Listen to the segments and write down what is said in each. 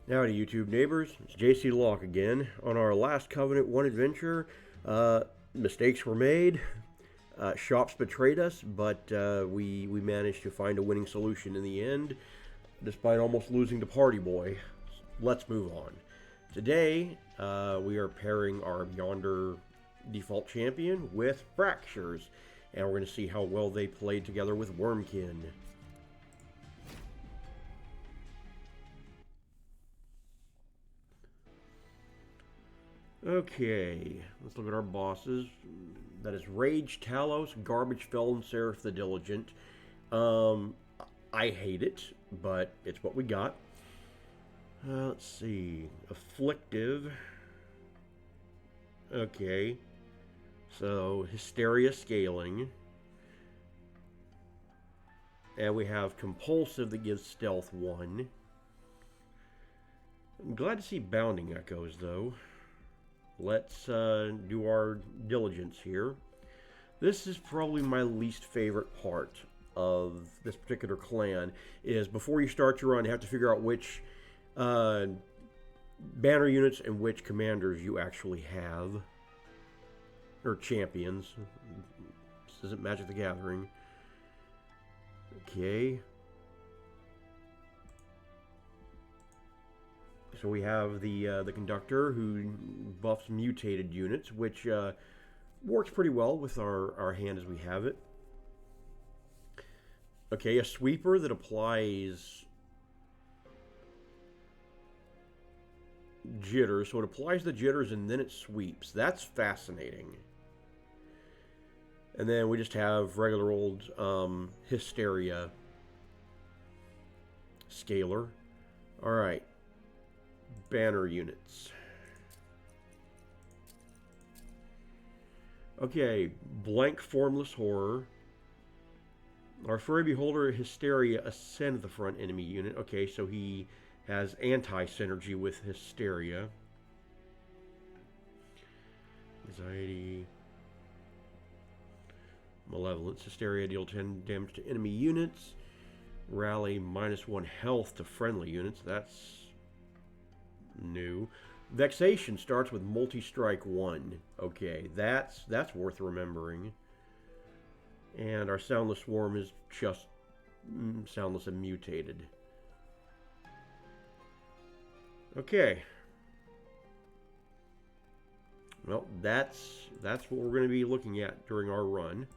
Howdy, YouTube neighbors. It's JC Locke again. On our last Covenant 1 adventure, mistakes were made. Shops betrayed us, but we managed to find a winning solution in the end, despite almost losing to Party Boy. Let's move on. Today, we are pairing our Beyonder default champion with Fractures, and we're going to see how well they played together with Wormkin. Okay, let's look at our bosses. That is Rage, Talos, Garbage Fell, and Seraph the Diligent. Um, I hate it, but it's what we got. Let's see. Afflictive. Okay. So, Hysteria Scaling. And we have Compulsive that gives Stealth 1. I'm glad to see Bounding Echoes, though. Let's do our diligence here. This is probably my least favorite part of this particular clan, is before you start your run, you have to figure out which banner units and which commanders you actually have. Or champions. This isn't Magic the Gathering. Okay. So we have the conductor who buffs mutated units, which works pretty well with our hand as we have it. Okay, a sweeper that applies jitters. So it applies the jitters and then it sweeps. That's fascinating. And then we just have regular old Hysteria Scaler. Alright. Banner units. Okay, Blank Formless Horror. Our Furry Beholder Hysteria ascend the front enemy unit. Okay, so he has anti-synergy with Hysteria. Anxiety. Malevolence. Hysteria deal 10 damage to enemy units. Rally -1 health to friendly units. That's new. Vexation starts with multi-strike 1. Okay, that's worth remembering. And our Soundless Swarm is just soundless and mutated. Okay. Well, that's what we're going to be looking at during our run.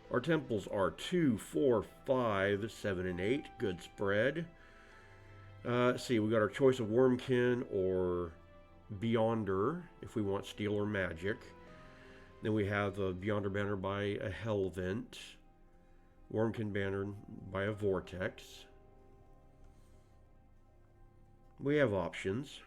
Our temples are 2, 4, 5, 7, and 8. Good spread. Let's see, we got our choice of Wormkin or Beyonder if we want Steel or Magic. Then we have a Beyonder banner by a Hellvent. Wormkin banner by a Vortex. We have options.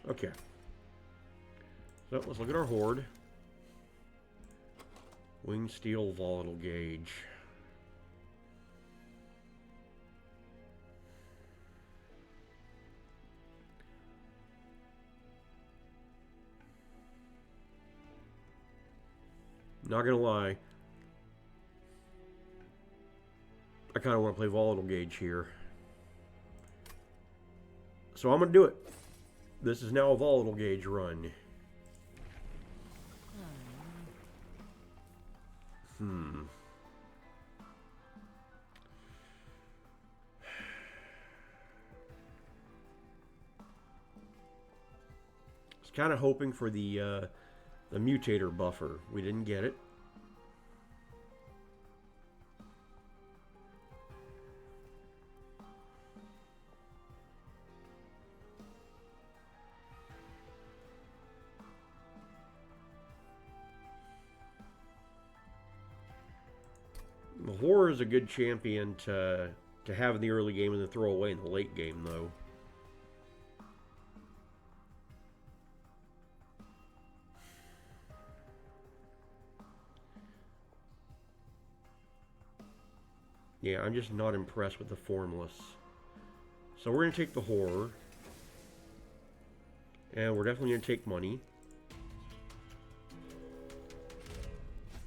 Okay. So let's look at our horde. Wing Steel Volatile Gauge. Not gonna lie, I kind of want to play Volatile Gauge here. So I'm gonna do it. This is now a Volatile Gauge run. Was kind of hoping for the mutator buffer. We didn't get it. The Horror is a good champion to have in the early game and then throw away in the late game, though. Yeah, I'm just not impressed with the Formless. So we're going to take the Horror. And we're definitely going to take money.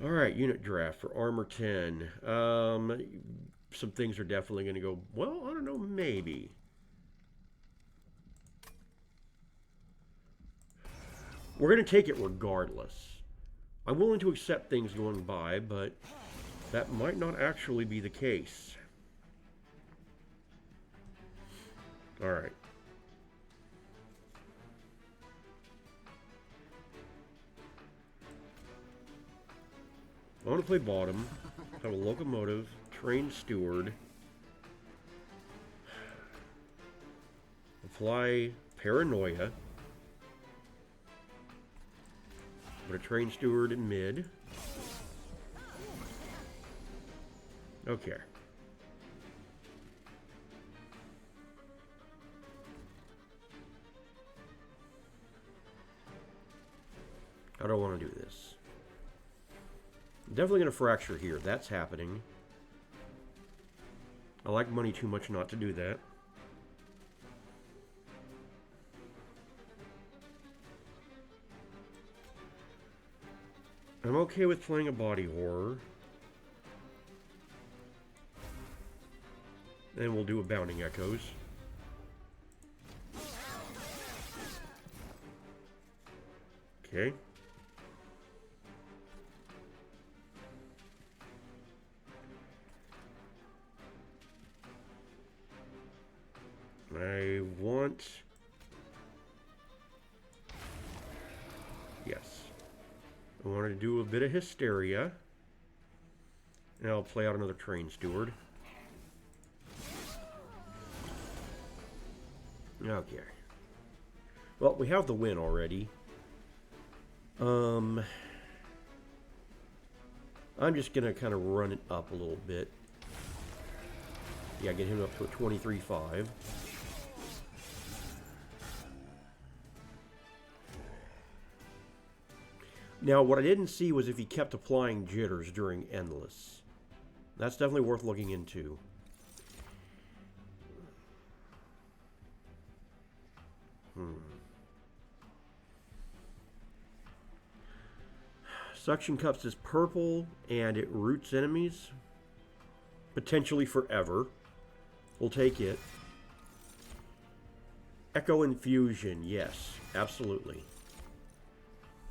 Alright, unit draft for armor 10. Some things are definitely going to go, well, I don't know, maybe. We're going to take it regardless. I'm willing to accept things going by, but that might not actually be the case. Alright. I want to play bottom, have a locomotive, trained steward, fly paranoia, put a trained steward in mid. Okay. I don't want to do this. Definitely going to fracture here. That's happening. I like money too much not to do that. I'm okay with playing a body horror. And we'll do a Bounding Echoes. Okay. I want... Yes. I want to do a bit of Hysteria. And I'll play out another Train Steward. Okay. Well, we have the win already. I'm just going to kind of run it up a little bit. Yeah, get him up to a 23.5. Now, what I didn't see was if he kept applying jitters during Endless. That's definitely worth looking into. Suction Cups is purple, and it roots enemies. Potentially forever. We'll take it. Echo Infusion, yes, absolutely.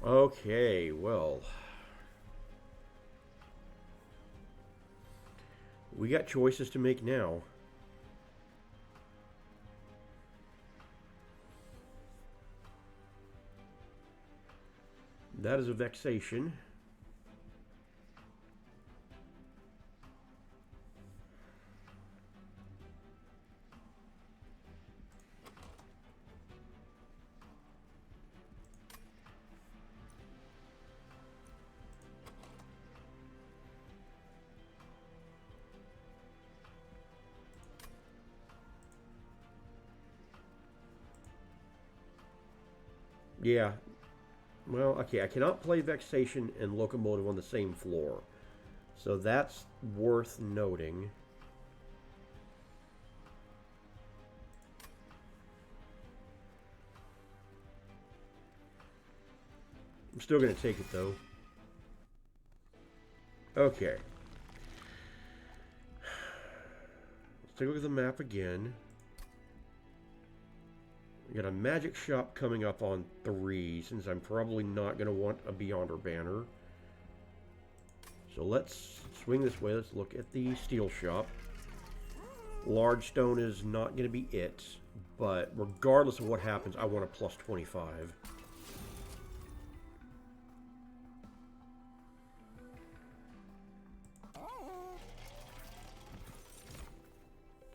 Okay, well. We got choices to make now. That is a vexation. Yeah. Well, okay, I cannot play Vexation and Locomotive on the same floor. So that's worth noting. I'm still going to take it, though. Okay. Let's take a look at the map again. We got a magic shop coming up on 3, since I'm probably not going to want a Beyonder banner. So let's swing this way. Let's look at the steel shop. Large stone is not going to be it, but regardless of what happens, I want a plus 25.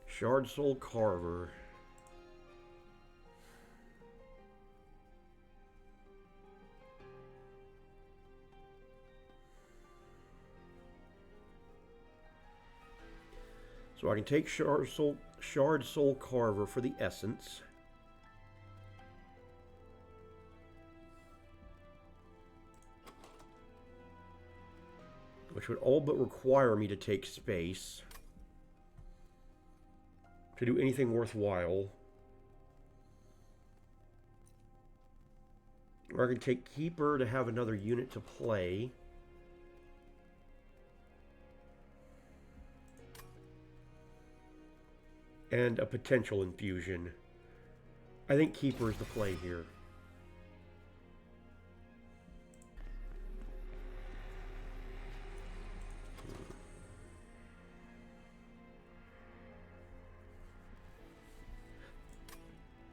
Shard Soul Carver. So I can take Shard Soul Carver for the essence. Which would all but require me to take space to do anything worthwhile. We're going to take Keeper to have another unit to play. And a potential infusion. I think Keeper is the play here.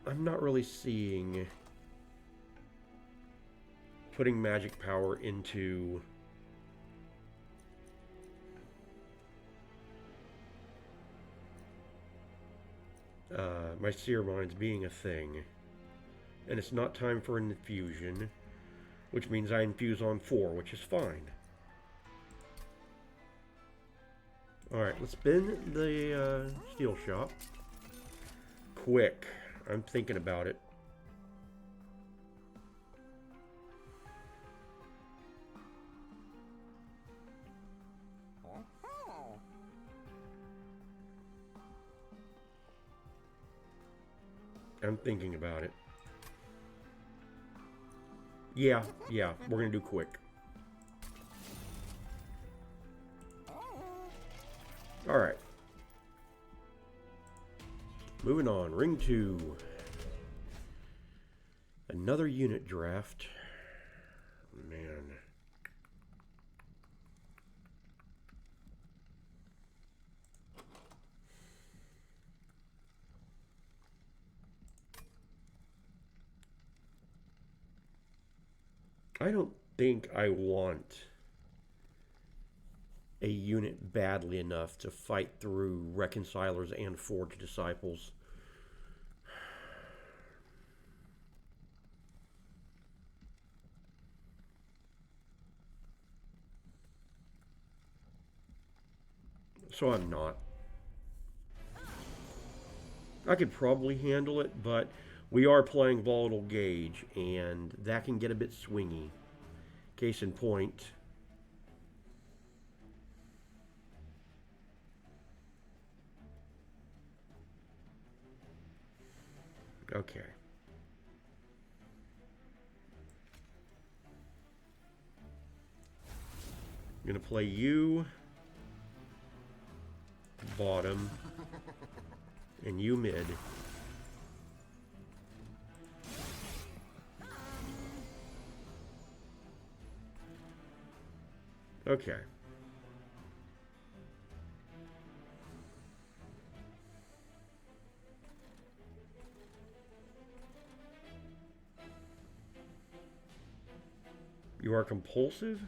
I'm not really seeing putting magic power into my Seer Minds being a thing. And it's not time for an infusion, which means I infuse on 4, which is fine. Alright, let's spin the steel shop. Quick. I'm thinking about it. I'm thinking about it. Yeah, we're gonna do quick. Alright. Moving on, ring 2. Another unit draft. Man. I don't think I want a unit badly enough to fight through Reconcilers and Forged Disciples. So I'm not. I could probably handle it, but we are playing Volatile Gauge, and that can get a bit swingy. Case in point. Okay. I'm going to play you bottom and you mid. Okay. You are compulsive?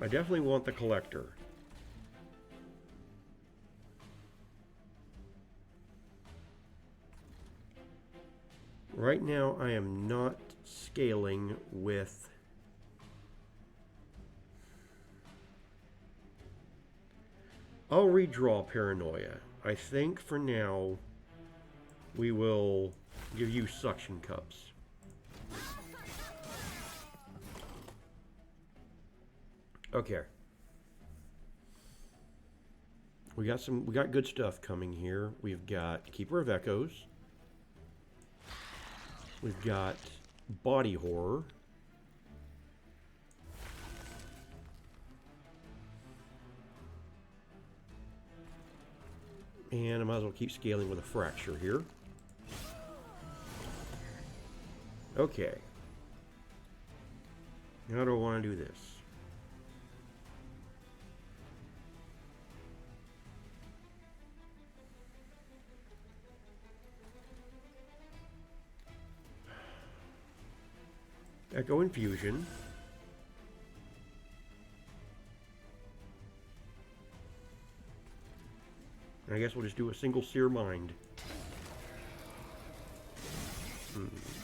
I definitely want the collector. Right now, I am not scaling with I'll redraw Paranoia. I think for now, we will give you suction cups. Okay. We got good stuff coming here. We've got Keeper of Echoes. We've got Body Horror. And I might as well keep scaling with a fracture here. Okay. How do I want to do this? Echo Infusion. I guess we'll just do a single Seer Mind.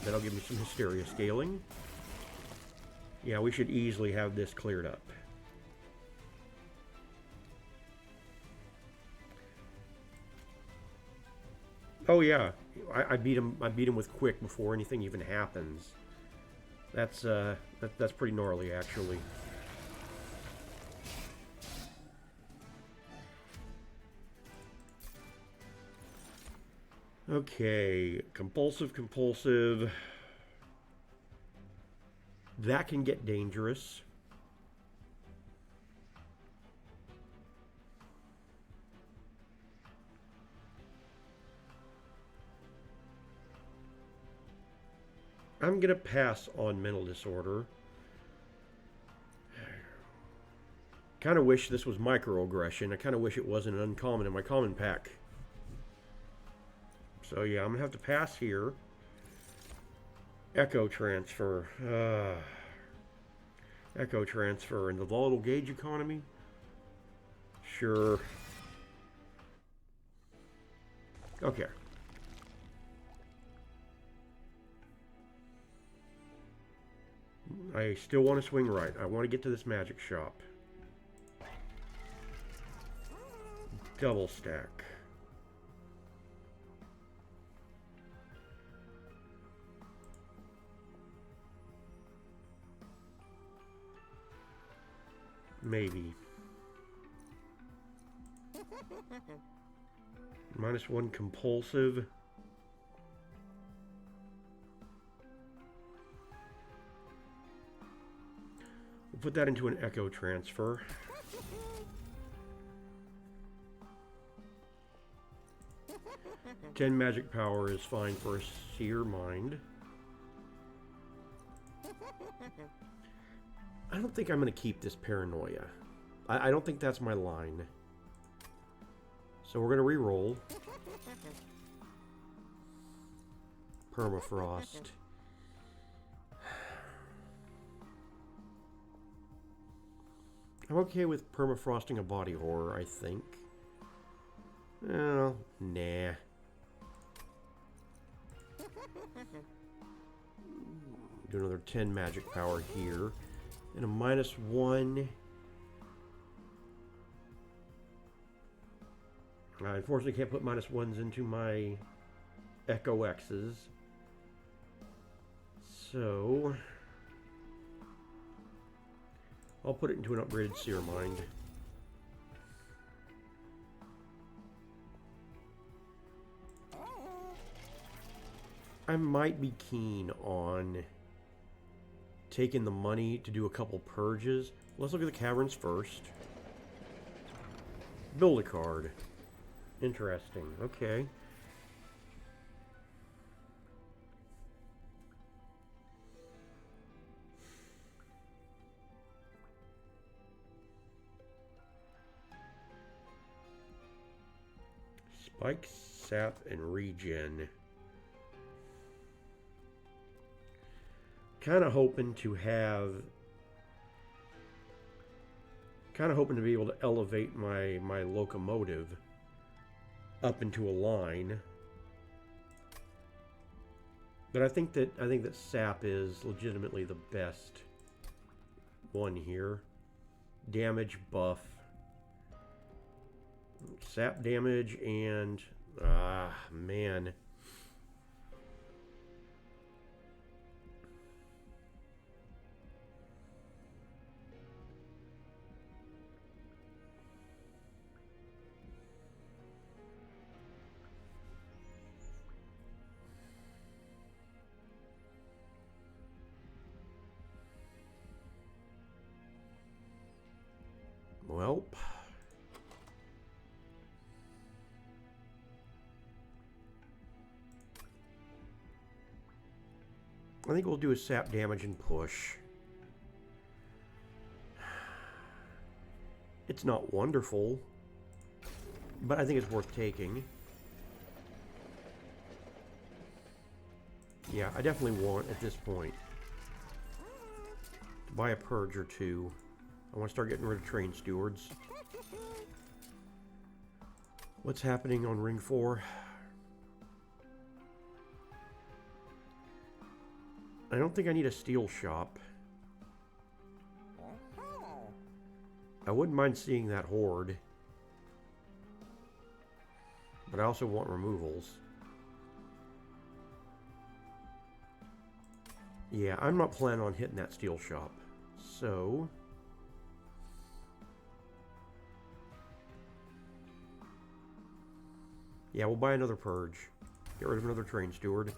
That'll give me some Hysteria scaling. Yeah, we should easily have this cleared up. Oh yeah, I beat him with quick before anything even happens. That's pretty gnarly, actually. Okay, compulsive. That can get dangerous. I'm gonna pass on mental disorder. Kind of wish this was microaggression. I kind of wish it wasn't an uncommon in my common pack. So yeah, I'm gonna have to pass here. Echo transfer. Echo transfer in the volatile gauge economy. Sure. Okay. I still want to swing right. I want to get to this magic shop. Double stack. Maybe. -1 compulsive. We'll put that into an echo transfer. Ten magic power is fine for a seer mind. I don't think I'm going to keep this paranoia. I don't think that's my line. So we're going to re-roll. Permafrost. I'm okay with permafrosting a body horror, I think. Oh, nah. Do another 10 magic power here. And a -1. I unfortunately can't put -1s into my Echo X's. So I'll put it into an upgraded Seer Mind. I might be keen on taking the money to do a couple purges. Let's look at the caverns first. Build a card. Interesting. Okay. Spike, sap, and regen. Kind of hoping to be able to elevate my locomotive up into a line. But I think that sap is legitimately the best one here. Damage buff. Sap damage and man. Well, I think we'll do a sap damage and push. It's not wonderful, but I think it's worth taking. Yeah, I definitely want, at this point, to buy a purge or two. I want to start getting rid of train stewards. What's happening on ring 4? I don't think I need a steel shop. I wouldn't mind seeing that horde. But I also want removals. Yeah, I'm not planning on hitting that steel shop. So... yeah, we'll buy another purge. Get rid of another train steward.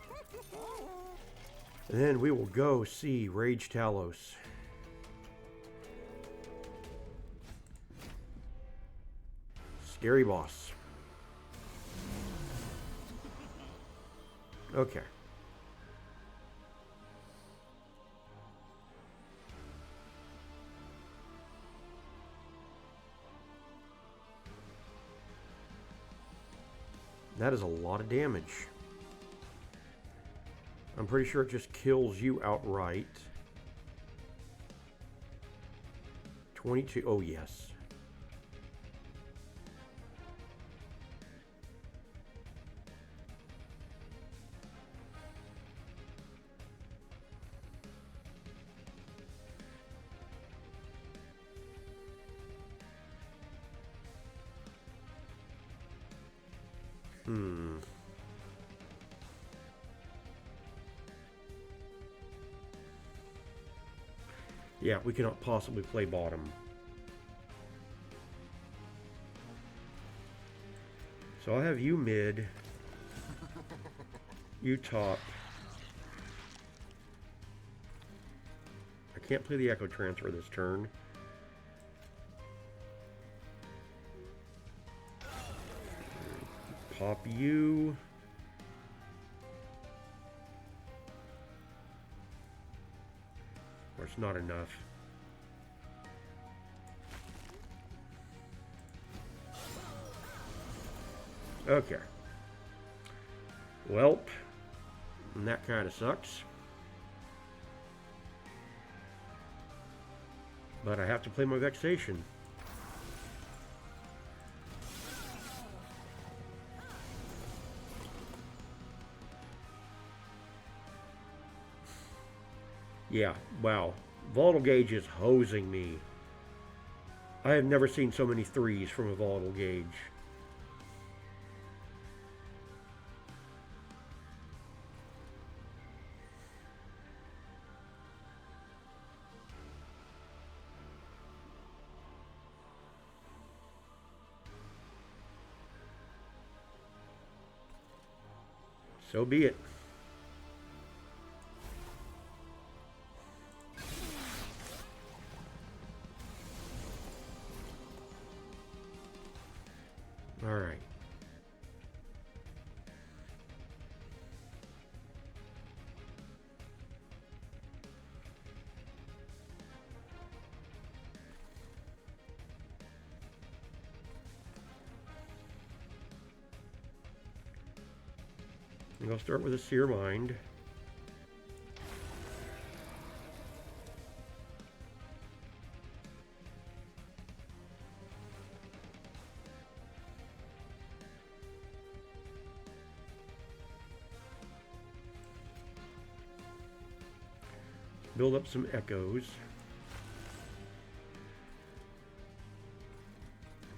And then we will go see Rage Talos. Scary boss. Okay. That is a lot of damage. I'm pretty sure it just kills you outright. 22. Oh, yes. Yeah, we cannot possibly play bottom. So I'll have you mid. You top. I can't play the Echo Transfer this turn. Pop you. Or it's not enough. Okay. Welp. And that kind of sucks. But I have to play my Vexation. Yeah, wow. Volatile Gauge is hosing me. I have never seen so many threes from a Volatile Gauge. So be it. All right. I'm going to start with a Seer Mind. Build up some echoes.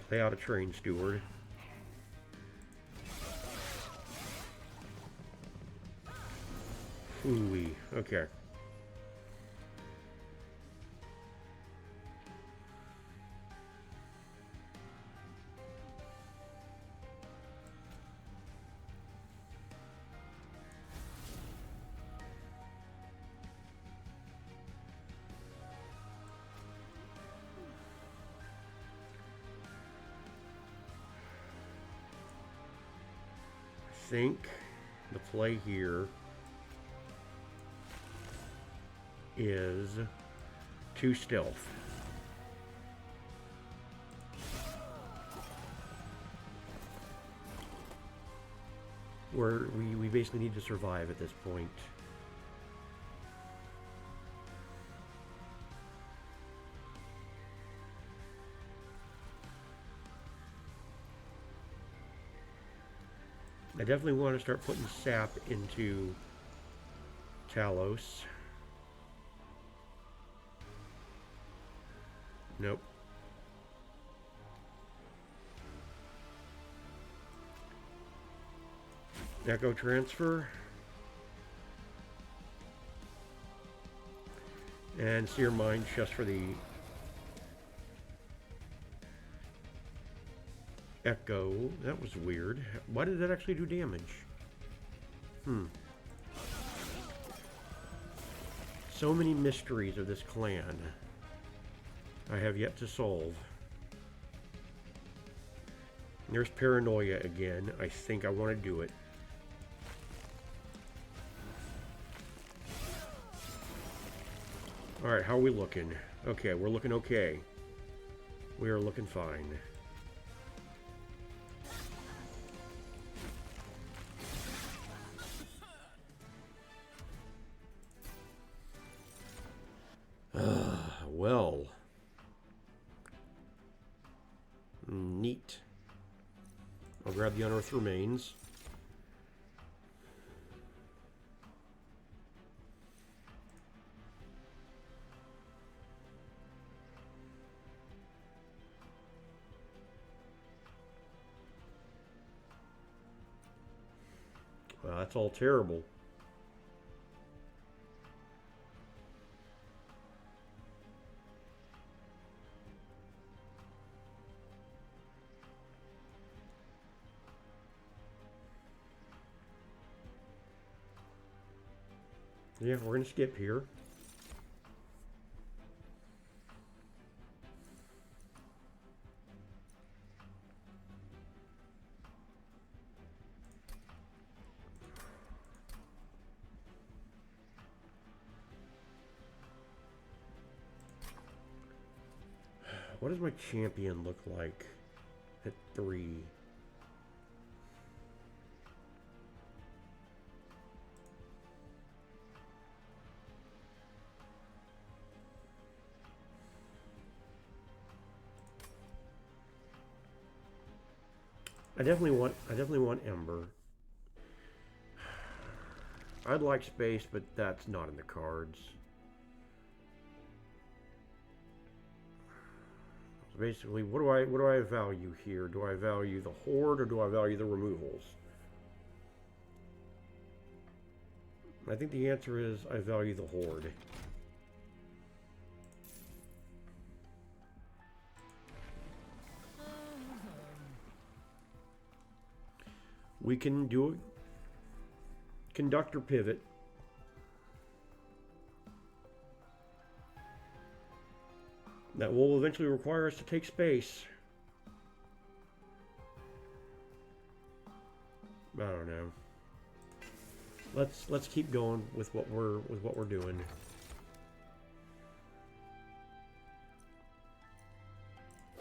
Play out a train steward. Ooh-wee. Okay. I think the play here is 2 stealth. Where we basically need to survive at this point. I definitely want to start putting sap into Talos. Nope. Echo transfer. And Seer Mine just for the Echo. That was weird. Why did that actually do damage? So many mysteries of this clan I have yet to solve. There's Paranoia again. I think I want to do it. Alright, how are we looking? Okay, we're looking okay. We are looking fine. Well. Neat. I'll grab the unearthed remains. Well, that's all terrible. Yeah, we're going to skip here. What does my champion look like at 3? I definitely want Ember. I'd like space, but that's not in the cards. So basically, what do I value here? Do I value the Horde or do I value the removals? I think the answer is I value the Horde. We can do a conductor pivot. That will eventually require us to take space. I don't know. Let's keep going with what we're doing.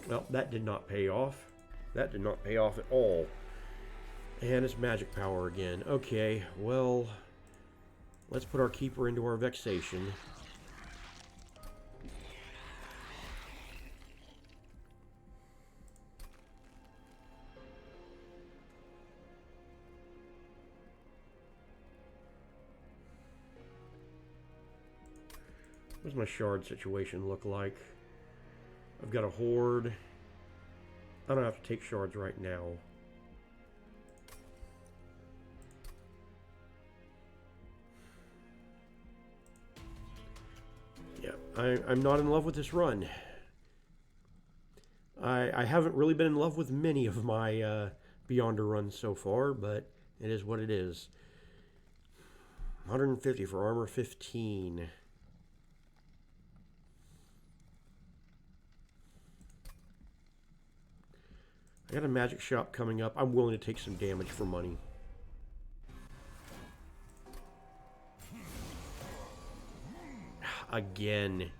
Well, that did not pay off. That did not pay off at all. And it's magic power again. Okay, well, let's put our keeper into our vexation. What does my shard situation look like? I've got a Horde. I don't have to take shards right now. I'm not in love with this run. I haven't really been in love with many of my Beyonder runs so far, but it is what it is. 150 for armor 15. I got a magic shop coming up. I'm willing to take some damage for money. Again.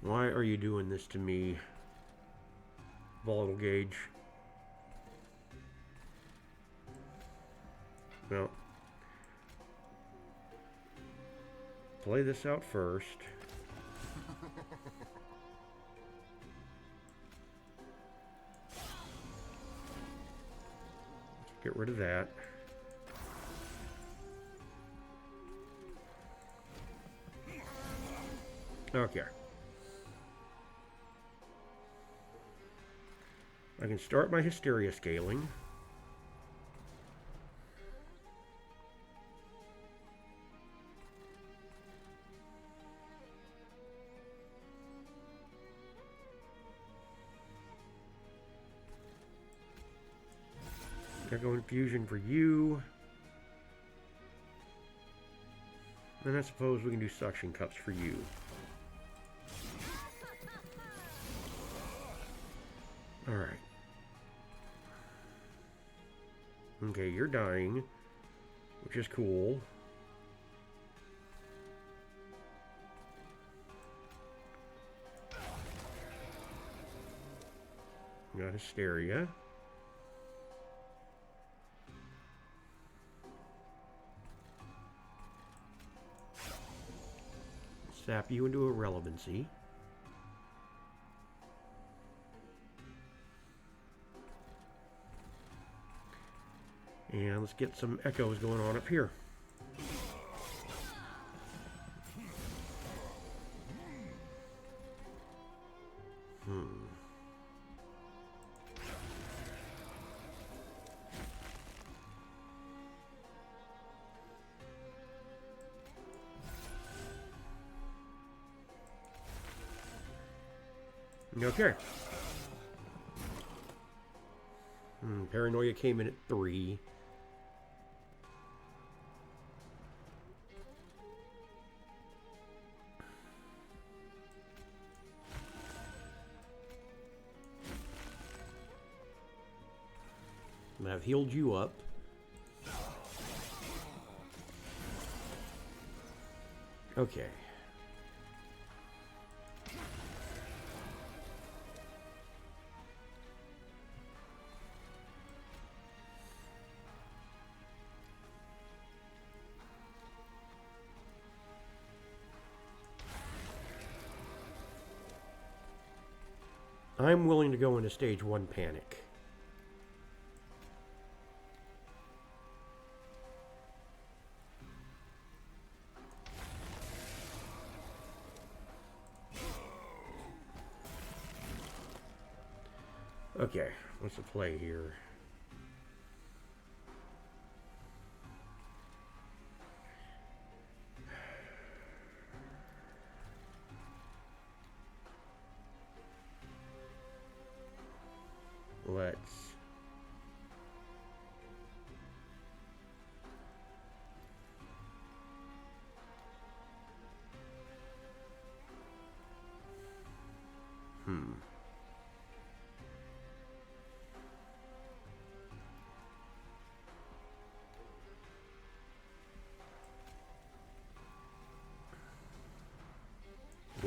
Why are you doing this to me, Volatile Gauge? Well, play this out first. Get rid of that. Okay. I can start my Hysteria scaling. Echo Infusion for you. And I suppose we can do Suction Cups for you. Alright. Okay, you're dying, which is cool. Got Hysteria. Sap you into irrelevancy. And let's get some echoes going on up here. Okay. Paranoia came in at 3. I've healed you up. Okay. I'm willing to go into stage 1 panic. Okay, what's the play here? Let's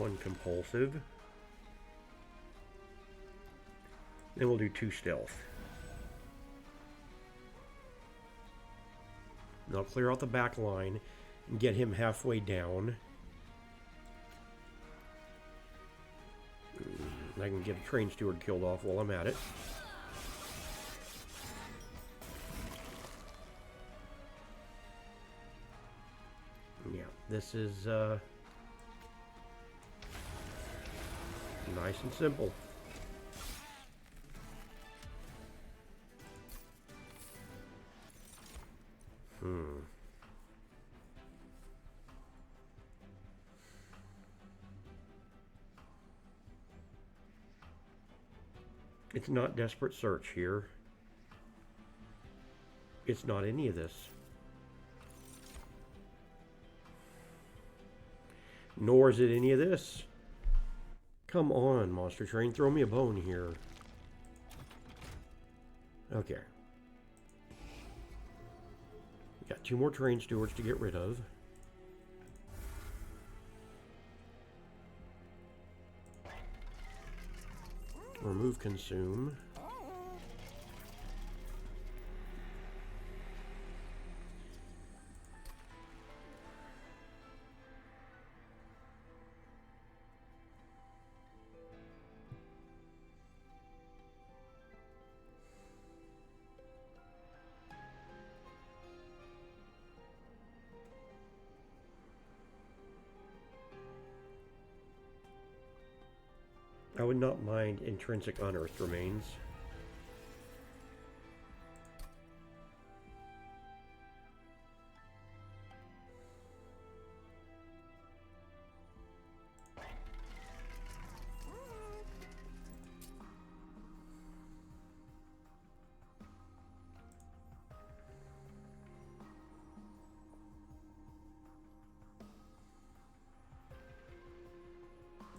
one compulsive. Then we'll do 2 stealth. And I'll clear out the back line and get him halfway down. And I can get a train steward killed off while I'm at it. Yeah, this is nice and simple. It's not Desperate Search here. It's not any of this. Nor is it any of this. Come on, Monster Train, throw me a bone here. Okay. Got 2 more train stewards to get rid of. Remove consume. I would not mind intrinsic unearthed remains.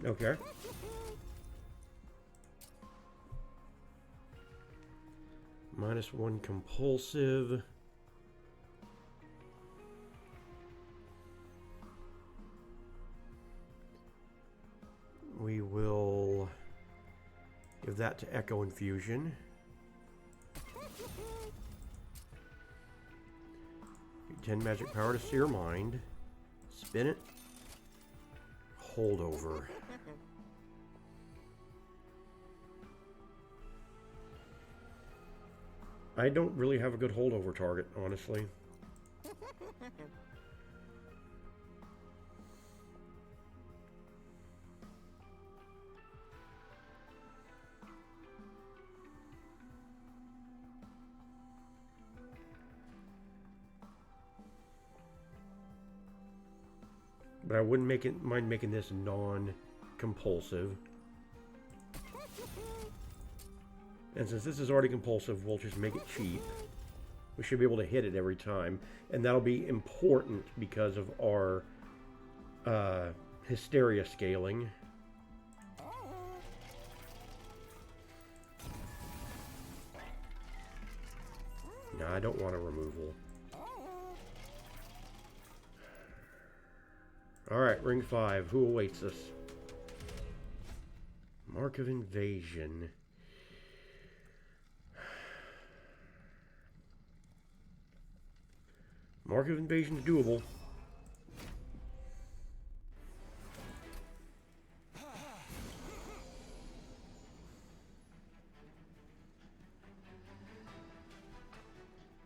Okay. -1 compulsive. We will give that to Echo Infusion. 10 magic power to Seer Mind. Spin it. Holdover. I don't really have a good holdover target, honestly. But I wouldn't mind making this non-compulsive. And since this is already compulsive, we'll just make it cheap. We should be able to hit it every time. And that'll be important because of our hysteria scaling. No, I don't want a removal. Alright, ring 5. Who awaits us? Mark of Invasion. Mark of Invasion is doable.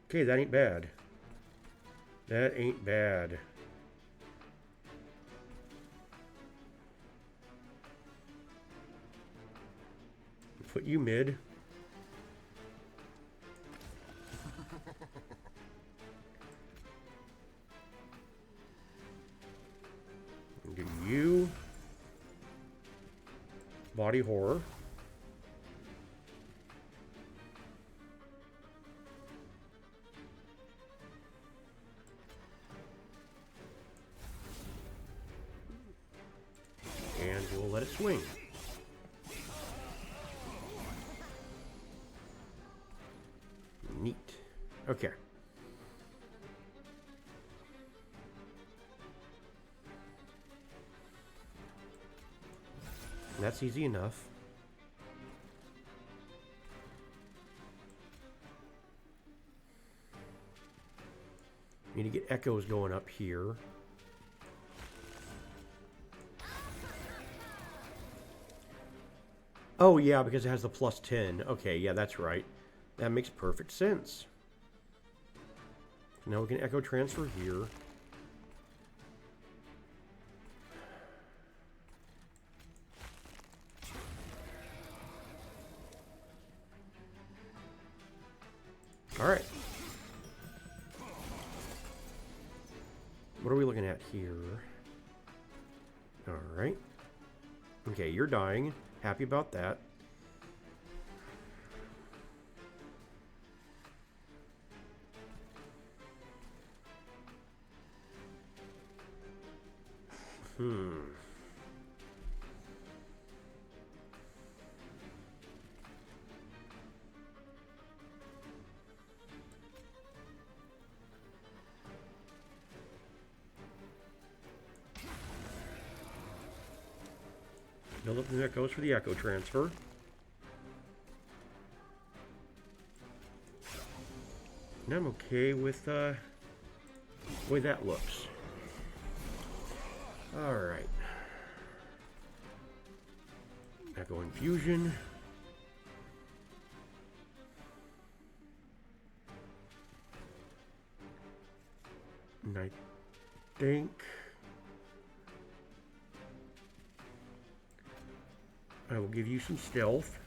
Okay, that ain't bad. That ain't bad. Put you mid. Do you body horror. And we'll let it swing. Neat. Okay. That's easy enough. Need to get echoes going up here. Oh yeah, because it has the +10. Okay, yeah, that's right. That makes perfect sense. Now we can echo transfer here. All right. What are we looking at here? All right. Okay, you're dying. Happy about that. Build up the echoes for the echo transfer. And I'm okay with the way that looks. Alright. Echo infusion. And I think I will give you some stealth.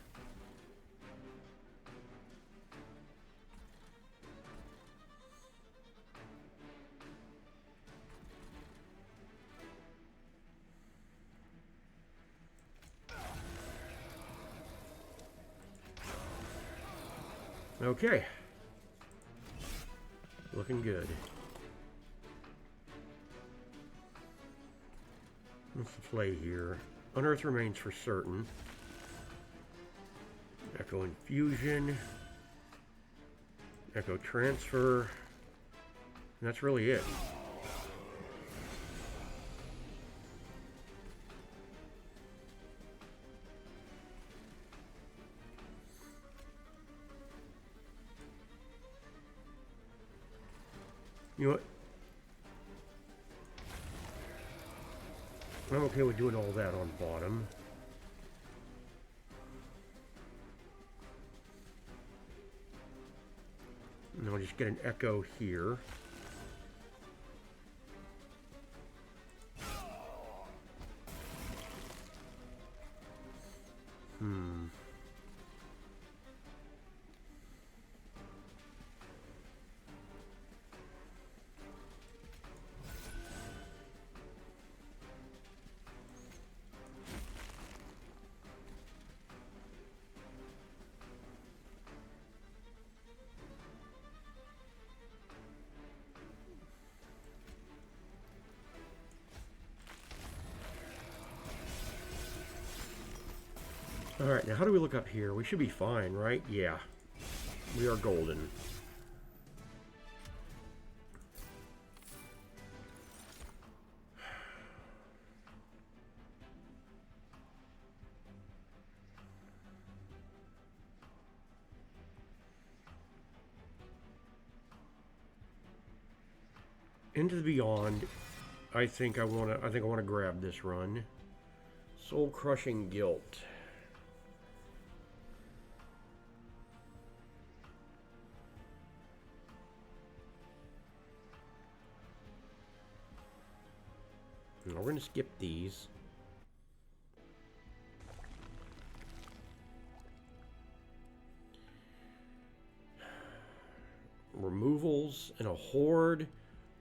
Okay. Looking good. What's the play here? Unearth remains for certain. Echo infusion. Echo transfer. And that's really it. You know what? I'm okay with doing all that on bottom. And then I'll just get an echo here. Alright, now how do we look up here? We should be fine, right? Yeah. We are golden. Into the Beyond. I think I want to grab this run. Soul Crushing Guilt. We're going to skip these. Removals in a horde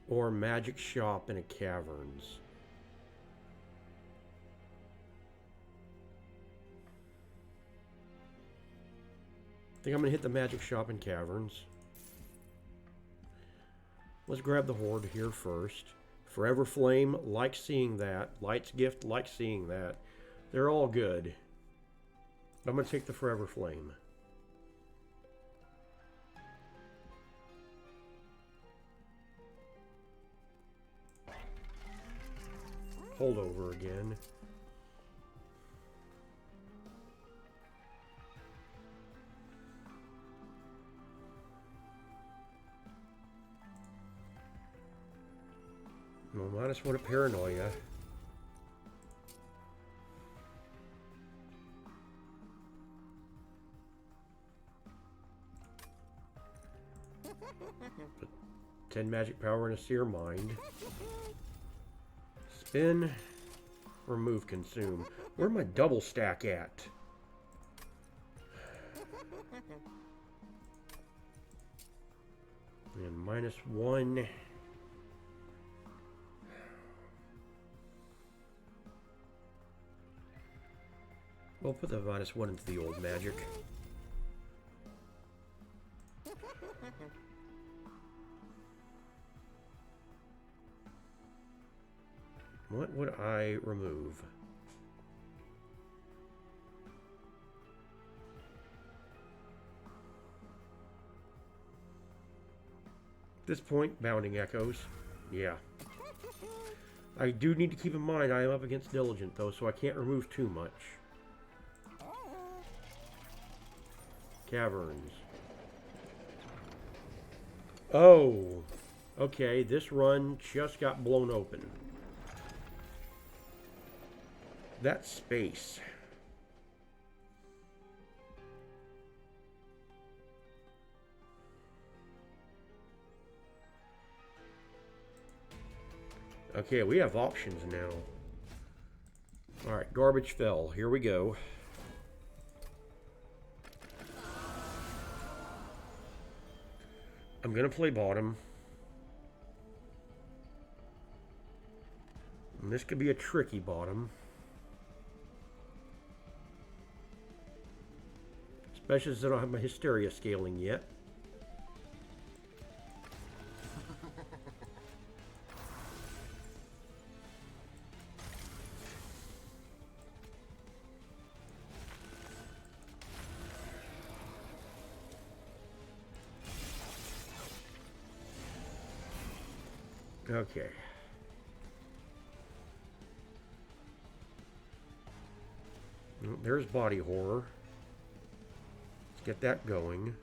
or magic shop in a caverns. I think I'm going to hit the magic shop in caverns. Let's grab the horde here first. Forever Flame, like seeing that. Light's Gift, like seeing that. They're all good. I'm going to take the Forever Flame. Holdover again. Well, -1 at Paranoia. But 10 magic power and a Seer Mind. Spin. Remove, consume. Where'd my double stack at? And -1. We'll put the -1 into the old magic. What would I remove? At this point, Bounding Echoes. Yeah. I do need to keep in mind I am up against Diligent, though, so I can't remove too much. Caverns. Oh, okay, this run just got blown open. That space. Okay, we have options now. Alright, Garbage Fell. Here we go. I'm going to play bottom. And this could be a tricky bottom. Especially since I don't have my Hysteria scaling yet. Okay. There's body horror. Let's get that going.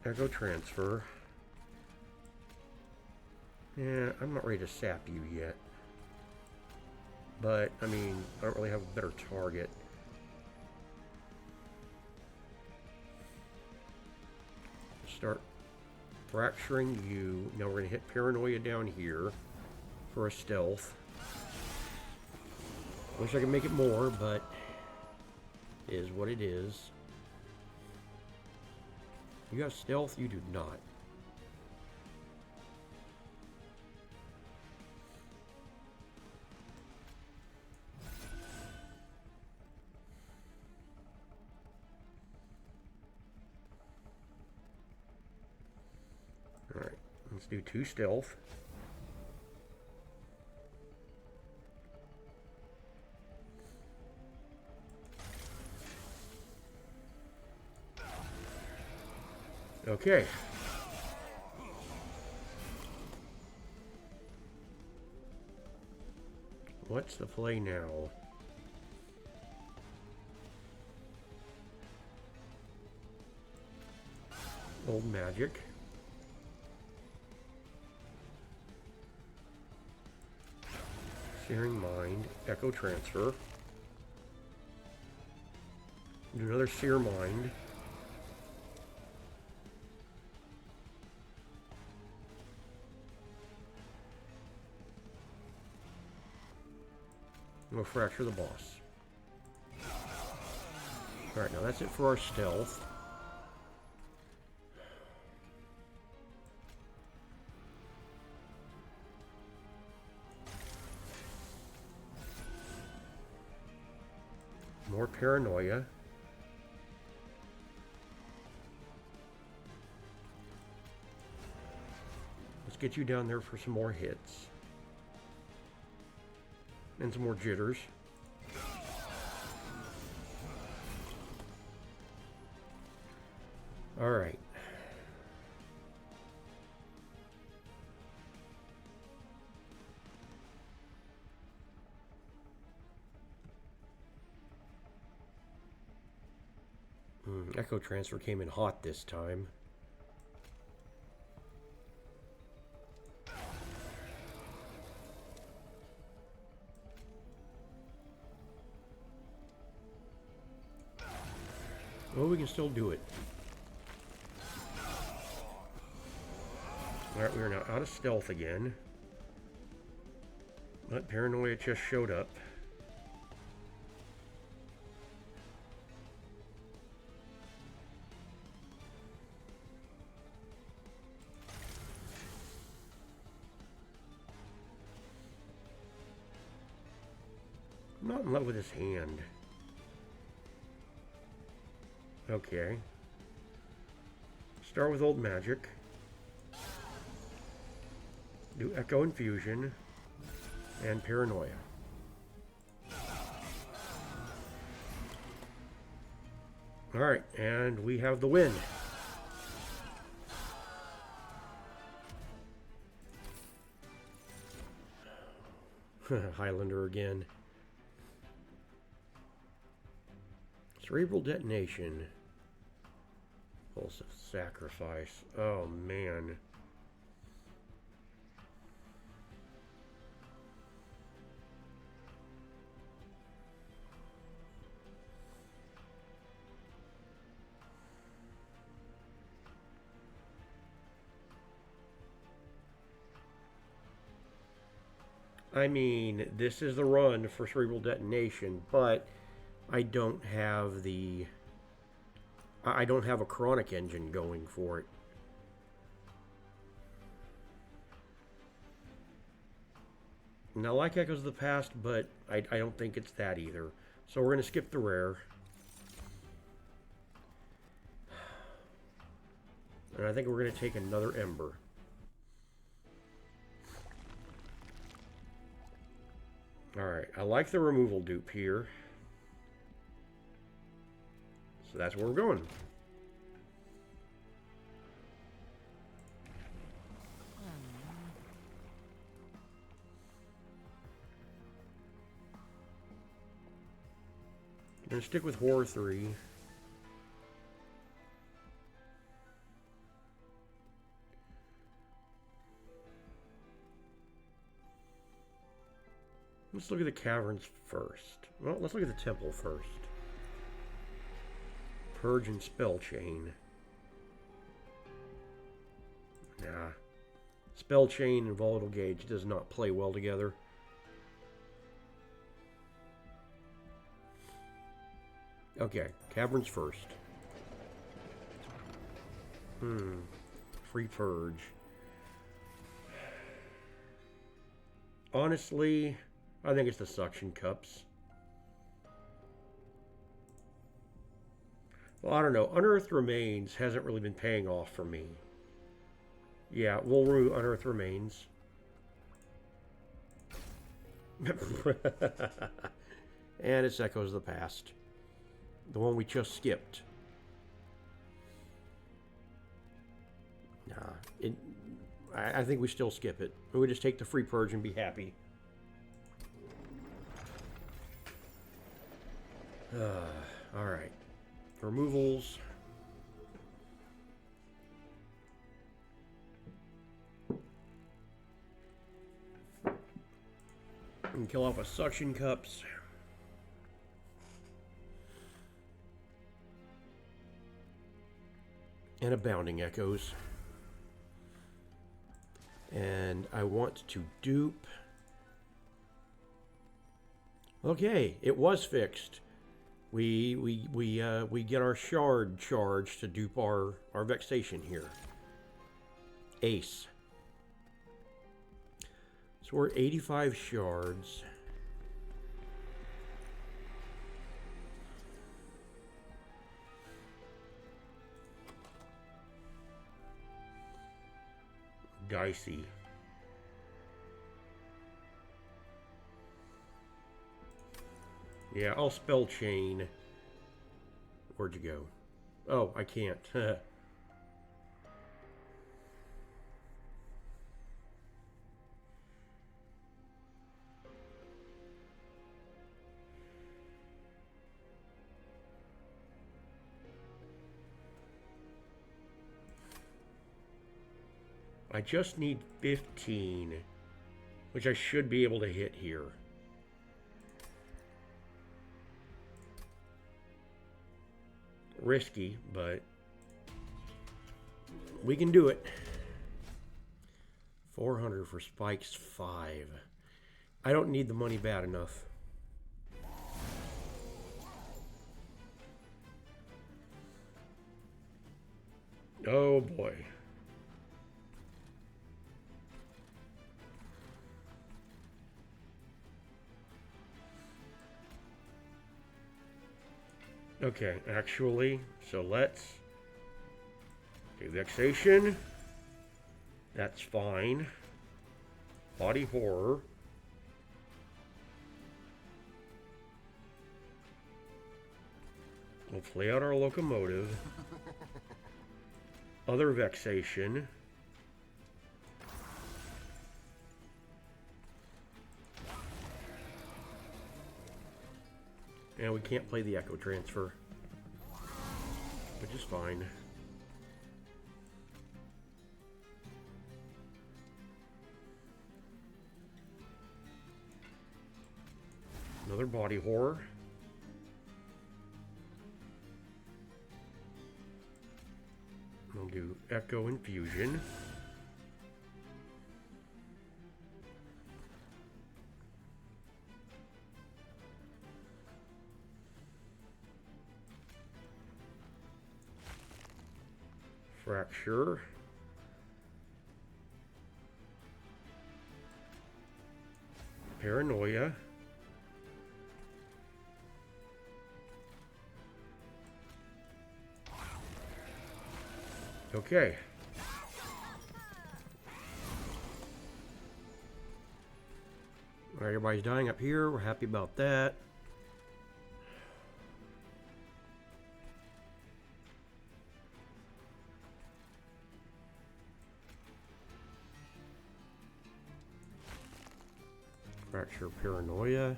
Echo transfer. Yeah, I'm not ready to sap you yet. But, I mean, I don't really have a better target. Start fracturing you. Now we're going to hit Paranoia down here for a stealth. Wish I could make it more, but it is what it is. You got stealth? You do not. Alright, let's do 2 stealth. Okay. What's the play now? Old magic. Searing mind. Echo transfer. Do another sear mind. We'll fracture the boss. Alright, now that's it for our stealth. More paranoia. Let's get you down there for some more hits. And some more jitters. Alright. Echo transfer came in hot this time. Well, we can still do it. Alright, we are now out of stealth again. But paranoia just showed up. I'm not in love with his hand. Okay. Start with old magic. Do echo infusion and paranoia. Alright, and we have the win. Highlander again. Cerebral detonation. Pulse of sacrifice. Oh man. I mean, this is the run for cerebral detonation, but I don't have the... I don't have a chronic engine going for it. And I like Echoes of the Past, but I don't think it's that either. So we're going to skip the rare. And I think we're going to take another Ember. Alright, I like the removal dupe here. So that's where we're going. And stick with Horror 3. Let's look at the caverns first. Well, let's look at the temple first. Purge and Spell Chain. Nah. Spell Chain and Volatile Gauge does not play well together. Okay, caverns first. Free Purge. Honestly, I think it's the suction cups. Well, I don't know. Unearthed Remains hasn't really been paying off for me. Yeah, we'll remove Unearthed Remains. And it's Echoes of the Past. The one we just skipped. Nah, I think we still skip it. We just take the Free Purge and be happy. Alright. Removals. And kill off a suction cups. And a Bounding Echoes. And I want to dupe. Okay, it was fixed. We get our shard charge to dupe our vexation here. Ace. So we're 85 shards. Dicey. Yeah, I'll Spell Chain. Where'd you go? Oh, I can't. I just need 15, which I should be able to hit here. Risky, but we can do it. 400 for spikes 5. I don't need the money bad enough. Oh boy. Okay, actually, so let's do Vexation. That's fine. Body Horror. We'll play out our Locomotive. Other Vexation. And we can't play the Echo Transfer, which is fine. Another Body Horror. We'll do Echo Infusion. Fracture. Paranoia. Okay. All right, everybody's dying up here. We're happy about that. Fracture Paranoia.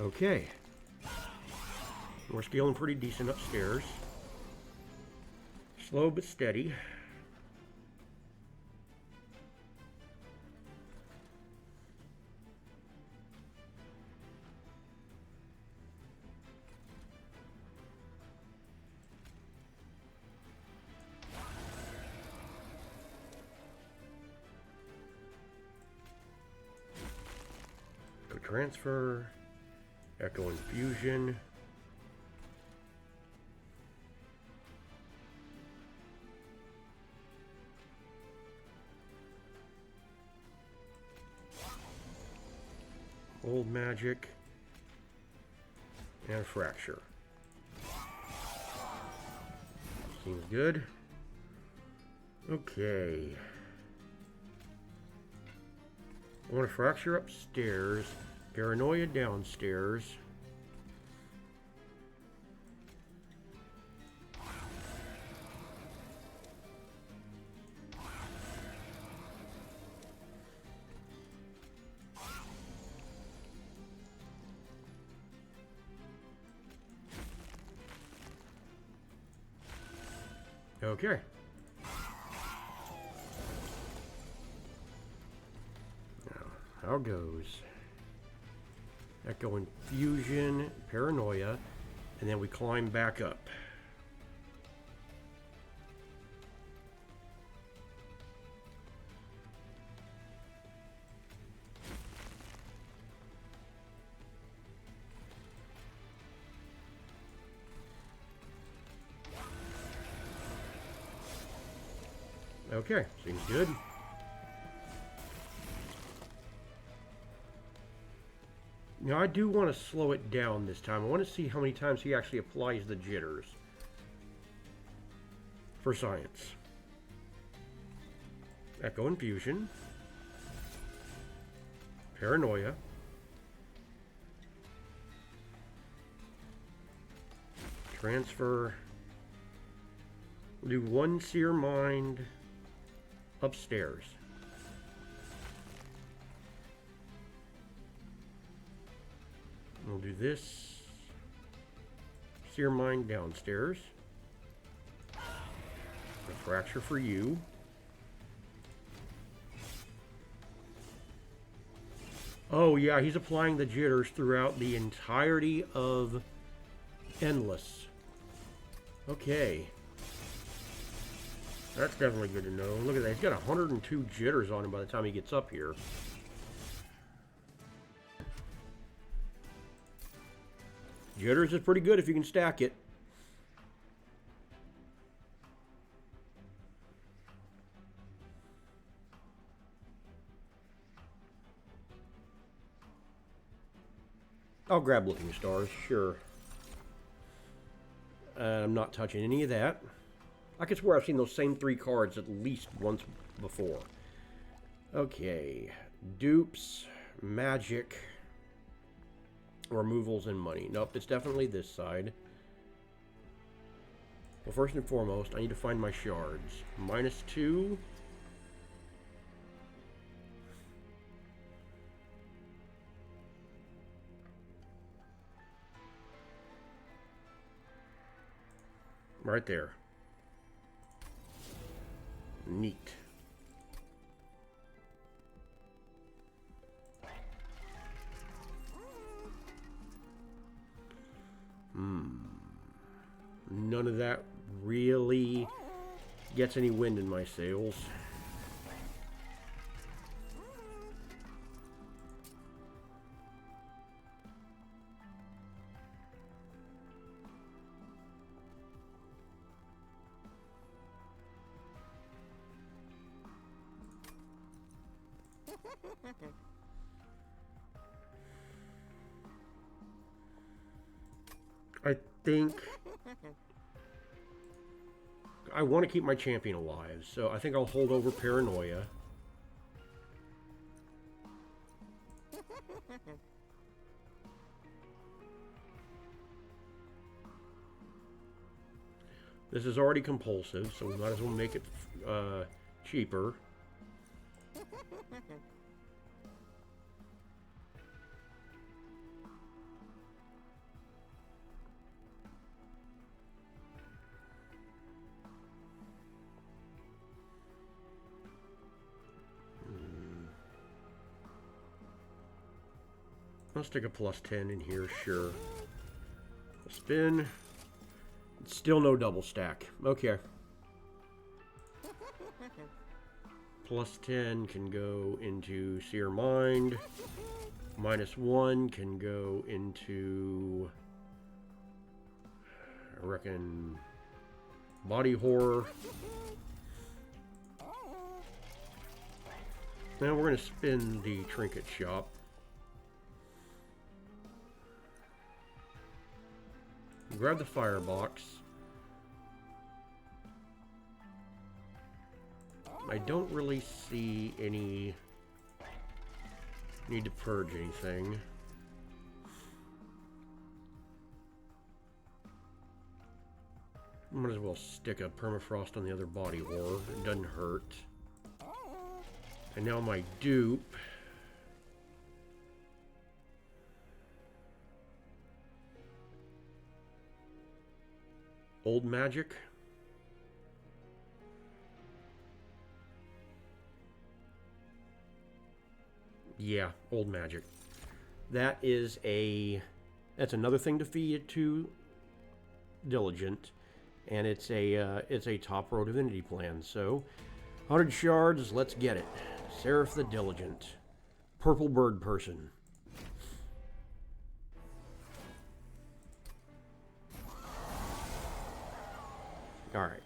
Okay. We're scaling pretty decent upstairs. Slow but steady. Go transfer. Echo infusion. Old magic. And fracture. Seems good. Okay. I want to fracture upstairs. Paranoia downstairs. Okay. Now, how goes? Echo infusion, paranoia, and then we climb back up. Okay, seems good. Now I do want to slow it down this time. I want to see how many times he actually applies the jitters. For science. Echo infusion. Paranoia. Transfer. We'll do one seer mind upstairs. We'll do this. Seer mind downstairs. A fracture for you. Oh yeah, he's applying the jitters throughout the entirety of Endless. Okay. That's definitely good to know. Look at that. He's got 102 jitters on him by the time he gets up here. Jitters is pretty good if you can stack it. I'll grab Looking Stars, sure. I'm not touching any of that. I could swear I've seen those same 3 cards at least once before. Okay. Dupes, magic, removals, and money. Nope, it's definitely this side. Well, first and foremost, I need to find my shards. -2. Right there. Neat. None of that really gets any wind in my sails. I think I want to keep my champion alive, so I think I'll hold over Paranoia. This is already compulsive, so we might as well make it cheaper. I'll stick a +10 in here, sure. Spin. Still no double stack. Okay. +10 can go into Seer Mind. -1 can go into, I reckon, Body Horror. Now we're going to spin the Trinket Shop. Grab the firebox. I don't really see any need to purge anything. Might as well stick a permafrost on the other body horror. It doesn't hurt. And now my dupe. Old Magic. Yeah, Old Magic. That's another thing to feed it to Diligent, and it's a top row divinity plan. So 100 shards, let's get it. Seraph the Diligent. Purple bird person. Alright.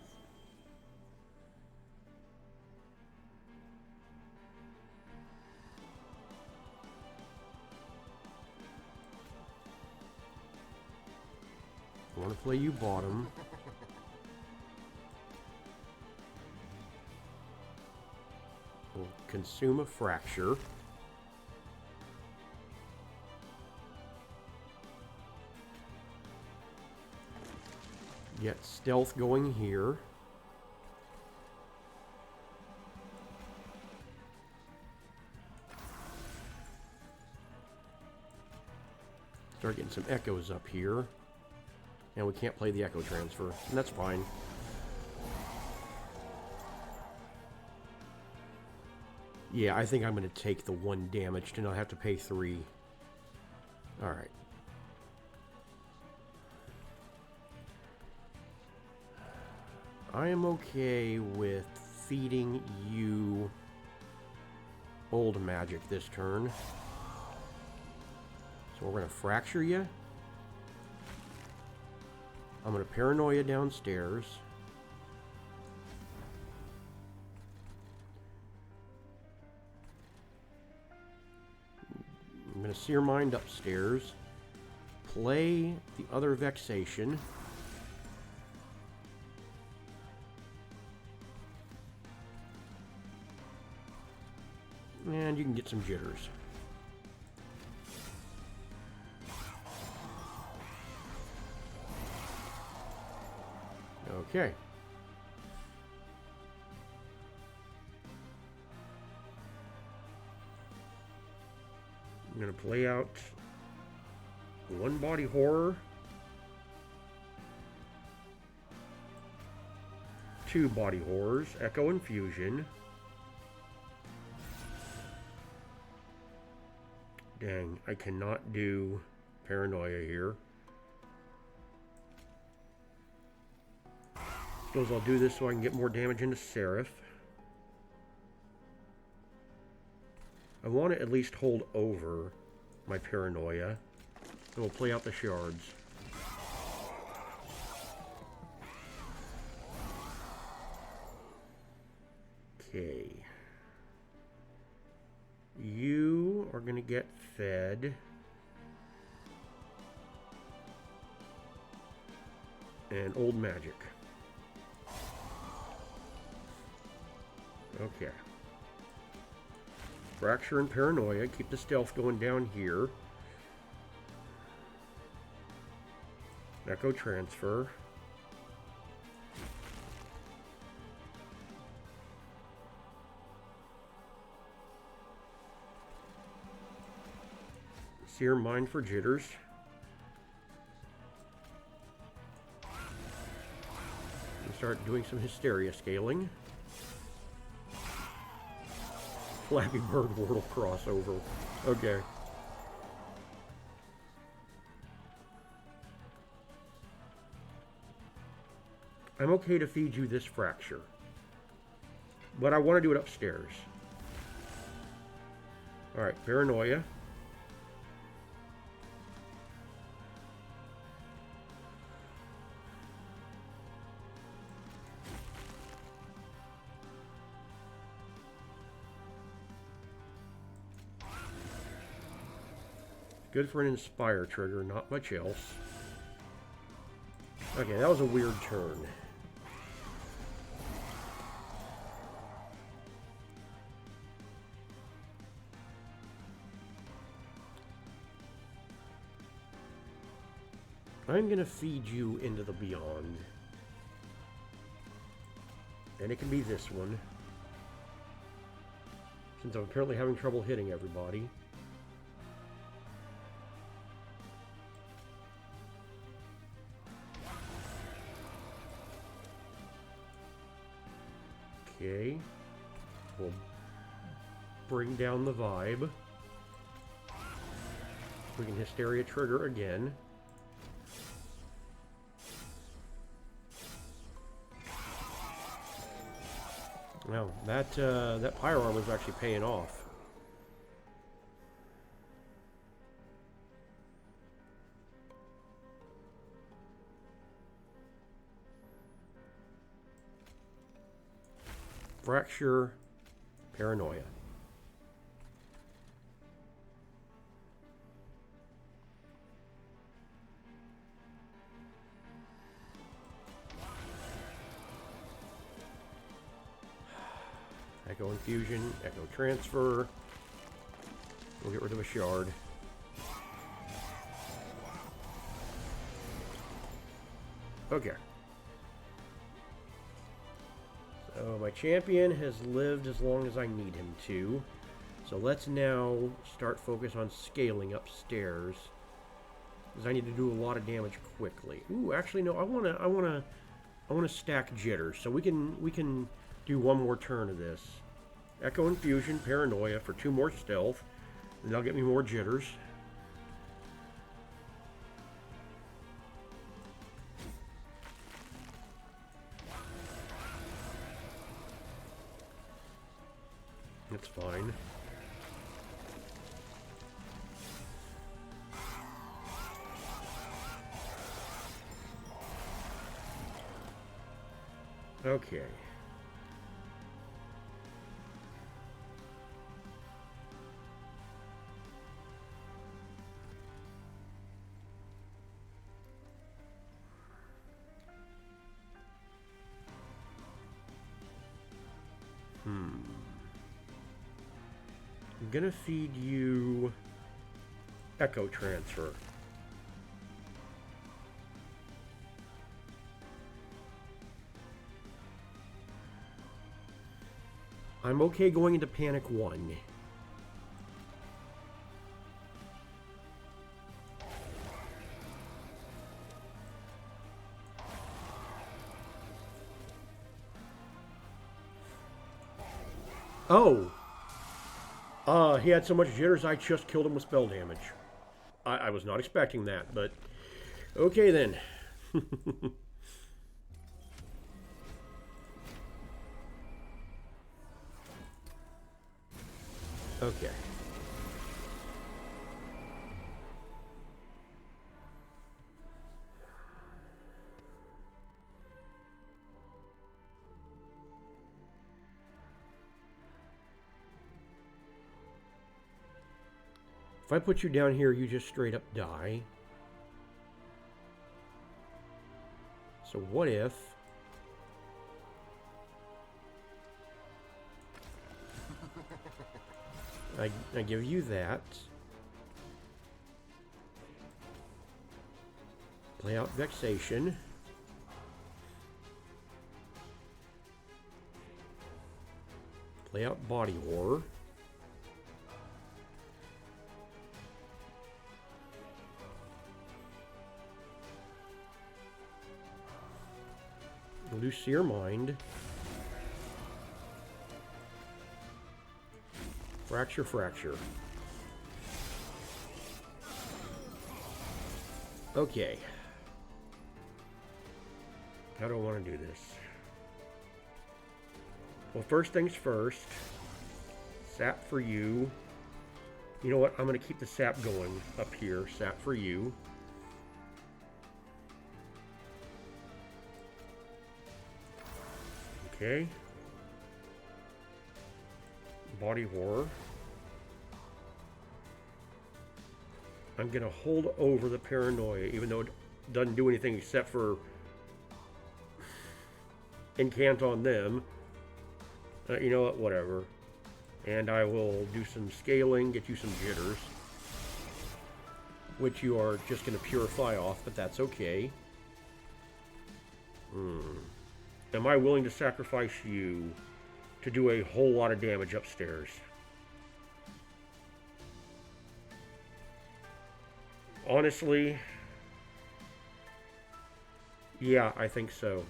I want to play you bottom. We'll consume a fracture. Get stealth going here. Start getting some echoes up here. And we can't play the echo transfer, and that's fine. Yeah, I think I'm going to take the 1 damage to not have to pay 3. Alright. I am okay with feeding you Old Magic this turn. So we're going to fracture you. I'm going to Paranoia downstairs. I'm going to Seer Mind upstairs. Play the other Vexation. And you can get some jitters. Okay. I'm going to play out 1 body horror, 2 body horrors, Echo Infusion. Dang, I cannot do Paranoia here. Suppose I'll do this so I can get more damage into Seraph. I want to at least hold over my Paranoia. And we'll play out the shards. Okay. You are going to get fed. And Old Magic. Okay. Fracture and Paranoia. Keep the stealth going down here. Echo Transfer. Seer Mind for jitters. And start doing some Hysteria scaling. Flappy Bird World crossover. Okay. I'm okay to feed you this fracture. But I want to do it upstairs. Alright, Paranoia. Good for an Inspire trigger, not much else. Okay, that was a weird turn. I'm going to feed you into the Beyond. And it can be this one. Since I'm apparently having trouble hitting everybody. Okay. We'll bring down the vibe. We can Hysteria trigger again. Wow, that Pyro Armor is actually paying off. Fracture, Paranoia. Echo Infusion, Echo Transfer. We'll get rid of a shard. Okay. So my champion has lived as long as I need him to. So let's now start focus on scaling upstairs, because I need to do a lot of damage quickly. Ooh, actually no, I wanna stack jitters, so we can do one more turn of this. Echo Infusion, Paranoia for 2 more stealth, and that'll get me more jitters. That's fine. Okay. I'm gonna feed you Echo Transfer. I'm okay going into Panic 1. Oh! He had so much jitters, I just killed him with spell damage. I was not expecting that, but... Okay then. Okay. If I put you down here, you just straight up die. So what if... I give you that. Play out Vexation. Play out Body Horror. Loose Seer Mind. Fracture, Fracture. Okay. How do I want to do this? Well, first things first. Sap for you. You know what? I'm going to keep the sap going up here. Sap for you. Okay. Body horror. I'm going to hold over the paranoia, even though it doesn't do anything except for incant on them. You know what? Whatever. And I will do some scaling, get you some jitters, which you are just going to purify off, but that's okay. Am I willing to sacrifice you to do a whole lot of damage upstairs? Honestly, yeah, I think so.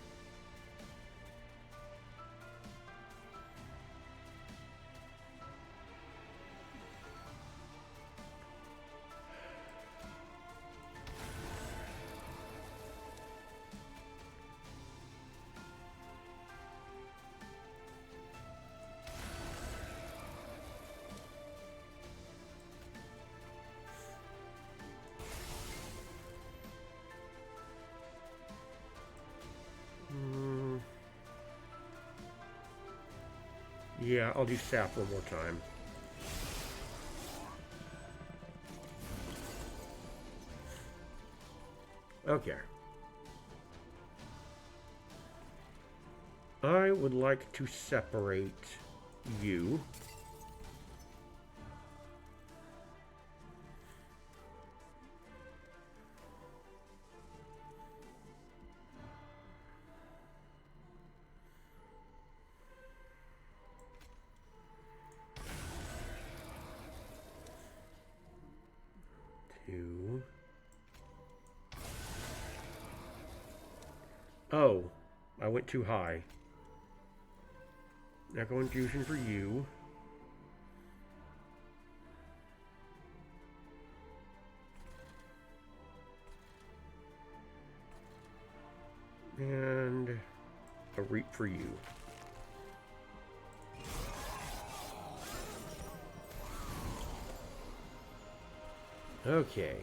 Yeah, I'll do sap one more time. Okay. I would like to separate you. Two. Oh, I went too high. Echo infusion for you. And a reap for you. Okay.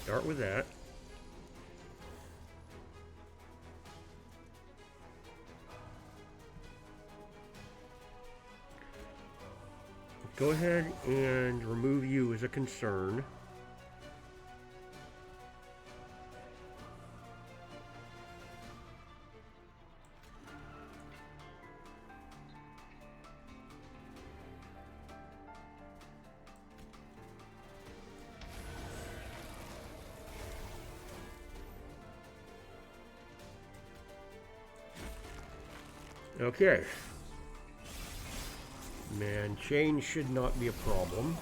Start with that. Go ahead and remove you as a concern. Okay. Man, change should not be a problem.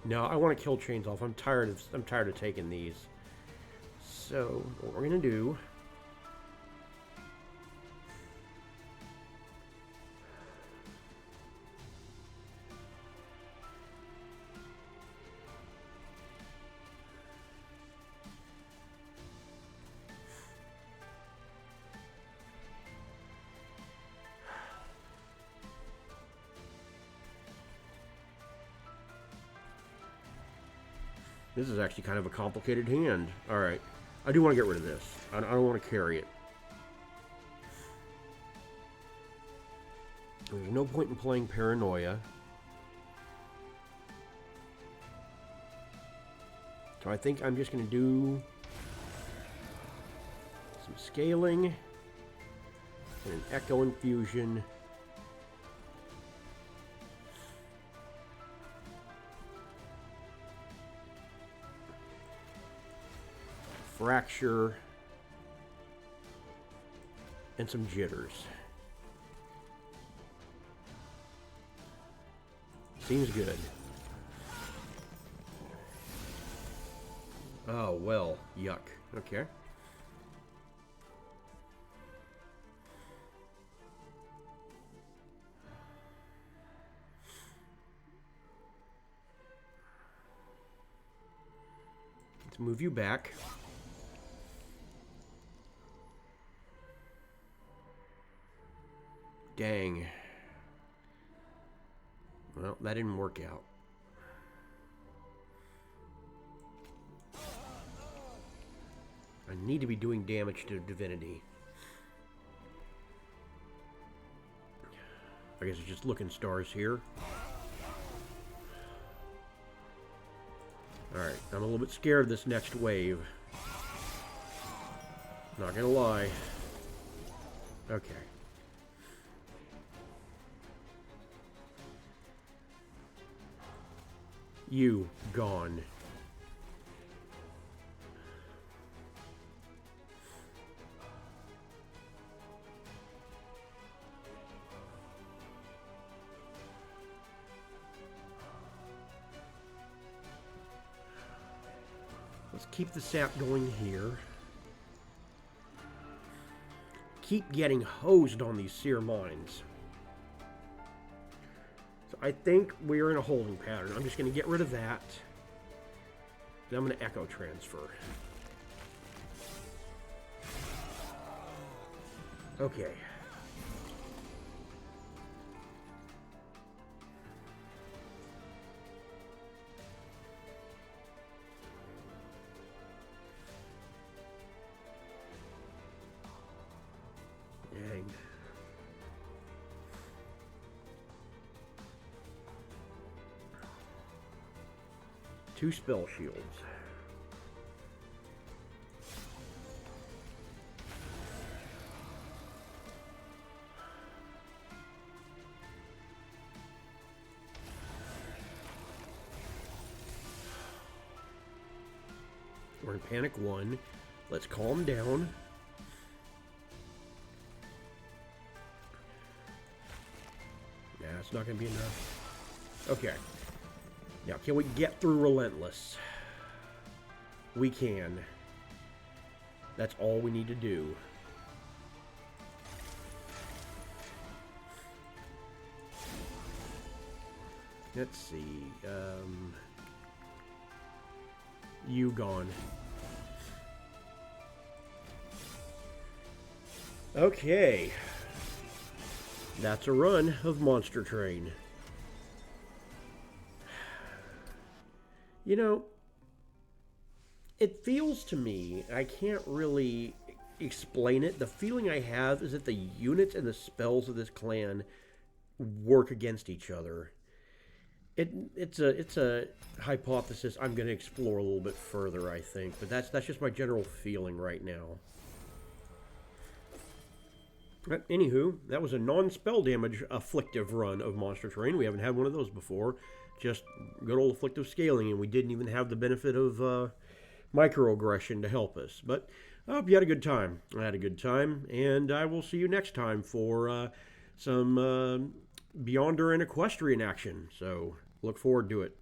No, I want to kill chains off. I'm tired of taking these. So, what we're going to do... This is actually kind of a complicated hand. Alright. I do want to get rid of this. I don't want to carry it. There's no point in playing Paranoia. So I think I'm just going to do some scaling and an Echo Infusion. Fracture, and some jitters. Seems good. Oh, well, yuck. Okay. Let's move you back. Dang. Well, that didn't work out. I need to be doing damage to Divinity. I guess it's just looking stars here. Alright, I'm a little bit scared of this next wave. Not gonna lie. Okay. You gone. Let's keep the sap going here. Keep getting hosed on these seer mines. So I think we're in a holding pattern. I'm just going to get rid of that. Then I'm going to echo transfer. Okay. Dang. Two spell shields. We're in panic 1. Let's calm down. Nah, it's not going to be enough. Okay. Now, can we get through Relentless? We can. That's all we need to do. Let's see. You gone. Okay. That's a run of Monster Train. You know, it feels to me, I can't really explain it. The feeling I have is that the units and the spells of this clan work against each other. It's a hypothesis I'm going to explore a little bit further, I think. But that's just my general feeling right now. But anywho, that was a non-spell damage afflictive run of Monster Train. We haven't had one of those before. Just good old afflictive scaling, and we didn't even have the benefit of microaggression to help us. But I hope you had a good time. I had a good time, and I will see you next time for some Beyonder and Equestrian action. So look forward to it.